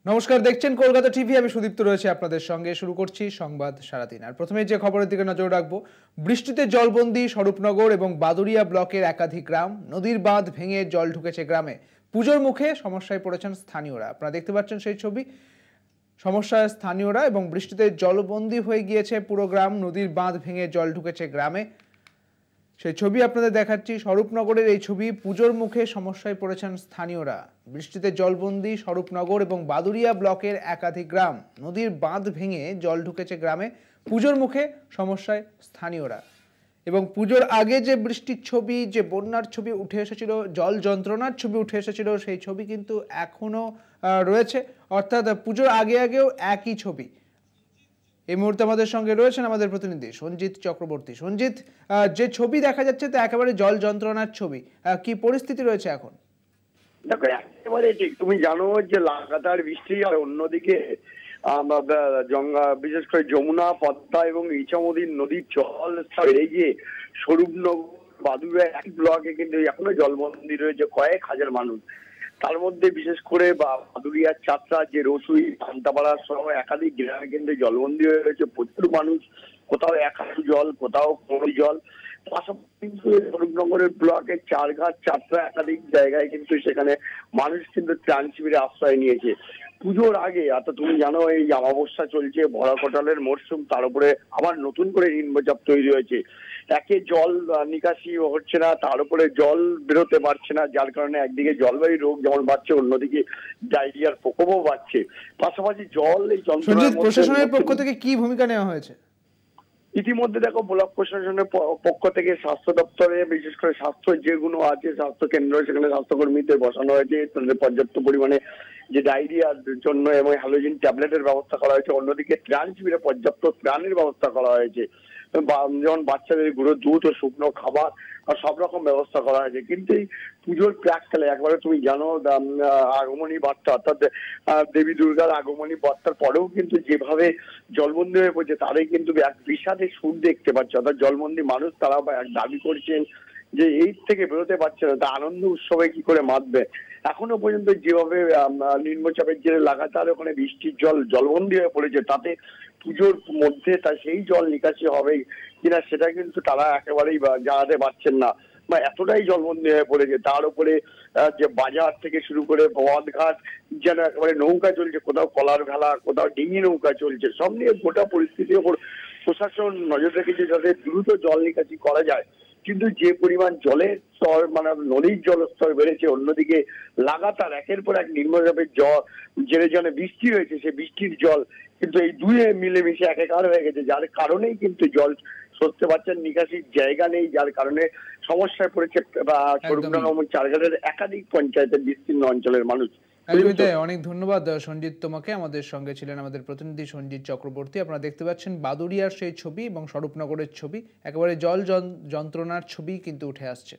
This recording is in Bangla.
নমস্কার, দেখছেন কলকাতা টিভি। আমি সুদীপ্ত রয়েছে আপনাদের সঙ্গে। শুরু করছি সংবাদ সারাদিন। আর প্রথমে যে খবরের দিকে নজর রাখবো, বৃষ্টিতে জলবন্দী স্বরূপনগর এবং বাদুড়িয়া ব্লকের একাধিক গ্রাম। নদীর বাঁধ ভেঙে জল ঢুকেছে গ্রামে। পুজোর মুখে সমস্যায় পড়েছেন স্থানীয়রা। আপনারা দেখতে পাচ্ছেন সেই ছবি। সমস্যায় স্থানীয়রা এবং বৃষ্টিতে জলবন্দী হয়ে গিয়েছে পুরো গ্রাম। নদীর বাঁধ ভেঙে জল ঢুকেছে গ্রামে, সেই ছবি আপনাদের দেখাচ্ছি। স্বরূপনগরের এই ছবি। পুজোর মুখে সমস্যায় পড়েছেন স্থানীয়রা। বৃষ্টিতে জলবন্দী স্বরূপনগর এবং বাদুড়িয়া ব্লকের একাধিক গ্রাম। নদীর বাঁধ ভেঙে জল ঢুকেছে গ্রামে। পুজোর মুখে সমস্যায় স্থানীয়রা। এবং পুজোর আগে যে বৃষ্টির ছবি, যে বন্যার ছবি উঠে এসেছিল, জল যন্ত্রণার ছবি উঠে এসেছিল, সেই ছবি কিন্তু এখনো রয়েছে। অর্থাৎ পুজোর আগেও একই ছবি। এই মুহূর্তে আমাদের সঙ্গে রয়েছেন আমাদের প্রতিনিধি সঞ্জিত চক্রবর্তী। সঞ্জিত, যে ছবি দেখা যাচ্ছে তা একেবারে জল যন্ত্রণার ছবি। কি পরিস্থিতি রয়েছে এখন? দেখো, একেবারে ঠিক। তুমি জানো যে লাগাতার বৃষ্টি, আর অন্যদিকে বিশেষ করে যমুনা, পদ্মা এবং ইছামতি নদীর জল বেড়ে গিয়ে স্বরূপনগর, বাদুড়িয়া এক ব্লকে কিন্তু এখনো জলবন্দী রয়েছে কয়েক হাজার মানুষ। তার মধ্যে বিশেষ করে বাদুড়িয়ার চাত্রা, যে রসুই, পান্তাপাড়া সহ একাধিক গ্রামে কিন্তু জলবন্দী হয়ে রয়েছে প্রচুর মানুষ। কোথাও এক হাঁটু জল, কোথাও কোমর জল। পাশাপাশি কিন্তু স্বরূপনগরের ব্লকের চারঘাট, চাত্রা একাধিক জায়গায় কিন্তু সেখানে মানুষ কিন্তু ত্রাণ শিবিরে আশ্রয় নিয়েছে। পুজোর আগে, অর্থাৎ তুমি জানো এই অমাবস্যা চলছে, ভরা কটালের মরশুম, তার উপরে আবার নতুন করে নিম্নচাপ তৈরি হয়েছে। একে জল নিকাশি হচ্ছে না, তার উপরে জল বেরোতে পারছে না, যার কারণে একদিকে জলবায়ু রোগ যেমন বাড়ছে, অন্যদিকে ডায়রিয়ার প্রকোপও বাড়ছে। পাশাপাশি জল এই সঞ্জিত, প্রশাসনের পক্ষ থেকে কি ভূমিকা নেওয়া হয়েছে? ইতিমধ্যে দেখো, ব্লক প্রশাসনের পক্ষ থেকে স্বাস্থ্য দপ্তরে, বিশেষ করে স্বাস্থ্য যেগুলো আছে স্বাস্থ্য কেন্দ্র, সেখানে স্বাস্থ্যকর্মীদের বসানো হয়েছে। তাদের পর্যাপ্ত পরিমাণে যে ডায়রিয়ার জন্য এবং হ্যালোজিন ট্যাবলেটের ব্যবস্থা করা হয়েছে। অন্যদিকে ত্রাণ শিবিরে পর্যাপ্ত ত্রাণের ব্যবস্থা করা হয়েছে, যেমন বাচ্চাদের গুঁড়ো দুধ ও শুকনো খাবার আর সব রকম ব্যবস্থা করা হয়েছে। কিন্তু এই পুজোর প্রাককালে একবারে তুমি জানো আগমনী বার্তা, অর্থাৎ দেবী দুর্গার আগমনী বার্তার পরেও কিন্তু যেভাবে জলবন্দী হয়ে পড়ছে, তারাই কিন্তু এক বিষাদের সুর দেখতে পাচ্ছে। অর্থাৎ জলবন্দী মানুষ তারা দাবি করছেন যে এই থেকে বেরোতে পারছে না, তা আনন্দ উৎসবে কি করে মাতবে। এখনো পর্যন্ত যেভাবে নিম্নচাপের জেরে লাগাতার ওখানে বৃষ্টির জল জলবন্দী হয়ে পড়েছে, তাতে পুজোর মধ্যে তা সেই জল নিকাশি হবে কিনা সেটা কিন্তু তারা একেবারেই জানাতে পারছেন না, বা এতটাই জলবন্দী হয়ে পড়েছে। তার উপরে যে বাজার থেকে শুরু করে পথ ঘাট যেন একেবারে নৌকা চলছে, কোথাও কলার ভেলা, কোথাও ডিঙি নৌকা চলছে। সব নিয়ে গোটা পরিস্থিতির উপর প্রশাসন নজর রেখেছে যাতে দ্রুত জল নিকাশি করা যায়। কিন্তু যে পরিমাণ জলের স্তর, মানে নদীর জলস্তর বেড়েছে, অন্যদিকে লাগাতার একের পর এক নিম্নচাপের জল জেনে বৃষ্টি হয়েছে, সেই বৃষ্টির জল কিন্তু এই দুয়ে মিলেমিশে একাকার হয়ে গেছে, যার কারণেই কিন্তু জল সরতে পারছেন, নিকাশির জায়গা নেই, যার কারণে সমস্যায় পড়েছে স্বরূপনগর, চারঘাটের একাধিক পঞ্চায়েতের বিস্তীর্ণ অঞ্চলের মানুষ। অনেক ধন্যবাদ সঞ্জিত তোমাকে। আমাদের সঙ্গে ছিলেন আমাদের প্রতিনিধি সঞ্জিত চক্রবর্তী। আপনারা দেখতে পাচ্ছেন বাদুড়িয়ার সেই ছবি এবং স্বরূপনগরের ছবি। একেবারে জল যন্ত্রণার ছবি কিন্তু উঠে আসছে।